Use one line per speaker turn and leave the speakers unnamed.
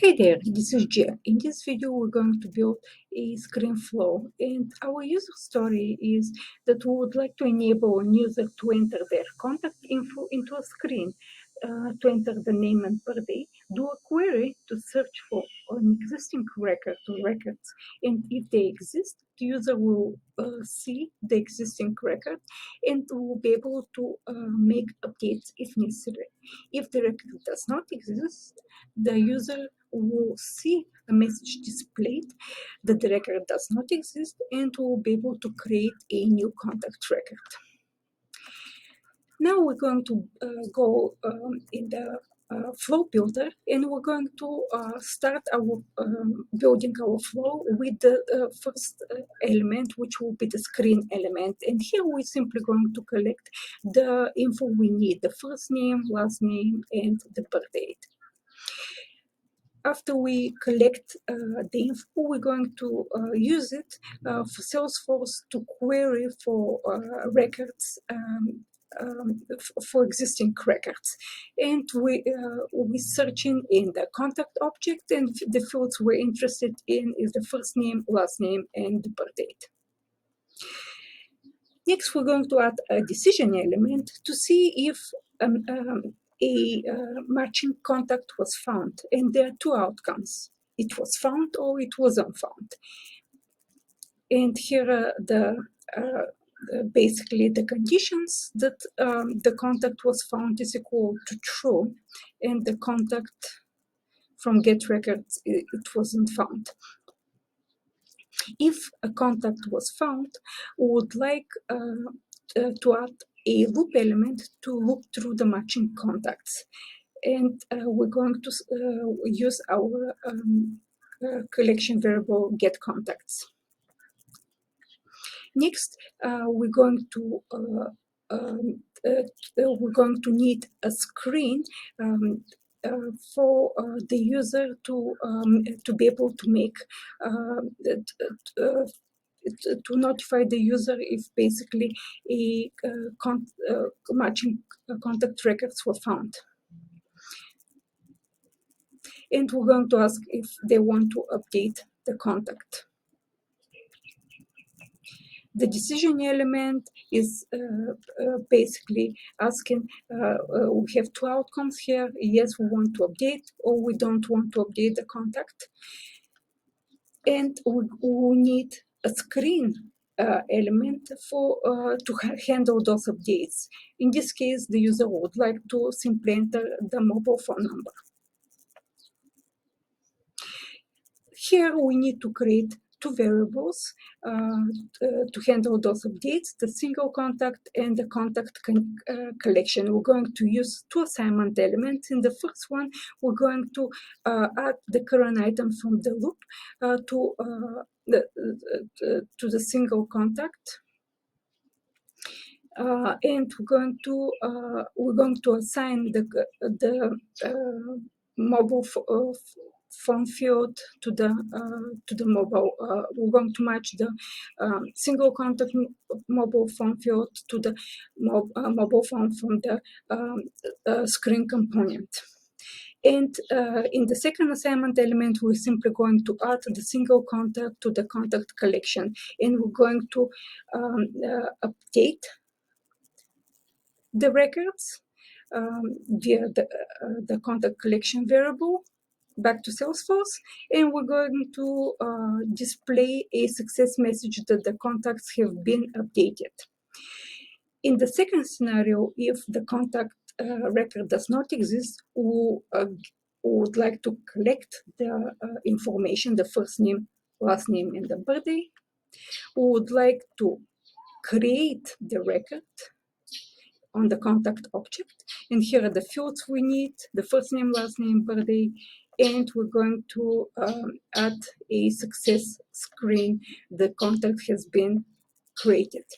Hey there, this is Jen. In this video, we're going to build a screen flow, and our user story is that we would like to enable a user to enter their contact info into a screen, to enter the name and birthday, do a query to search for an existing record or records, and if they exist, the user will see the existing record and will be able to make updates if necessary. If the record does not exist, the user will see a message displayed that the record does not exist and will be able to create a new contact record. Now we're going to go in the flow builder, and we're going to start our building our flow with the first element, which will be the screen element. And here we're simply going to collect the info we need: the first name, last name, and the birth date. After we collect the info, we're going to use it for Salesforce to query for records, for existing records. And we're searching in the contact object, and the fields we're interested in is the first name, last name, and the birth date. Next, we're going to add a decision element to see if a matching contact was found, and there are two outcomes: it was found or it wasn't found. And here are basically the conditions: that the contact was found is equal to true, and the contact from get records, it wasn't found. If a contact was found, we would like to add a loop element to loop through the matching contacts. And we're going to use our collection variable get contacts. Next, we're going to need a screen for the user to be able to make to notify the user if basically a matching contact records were found. And we're going to ask if they want to update the contact. The decision element is basically asking, we have two outcomes here: yes, we want to update, or we don't want to update the contact. And we need a screen element for to handle those updates. In this case, the user would like to simply enter the mobile phone number. Here we need to create two variables to handle those updates: the single contact and the contact collection. We're going to use two assignment elements. In the first one, we're going to add the current item from the loop to the single contact. And we're going to assign the mobile phone field to the mobile. We're going to match the single contact mobile phone field to the mobile phone from the screen component. And in the second assignment element, we're simply going to add the single contact to the contact collection, and we're going to update the records via the contact collection variable back to Salesforce, and we're going to display a success message that the contacts have been updated. In the second scenario, if the contact record does not exist, we would like to collect the information: the first name, last name, and the birthday. We would like to create the record on the contact object, and here are the fields we need: the first name, last name, birthday, and we're going to add a success screen: the contact has been created.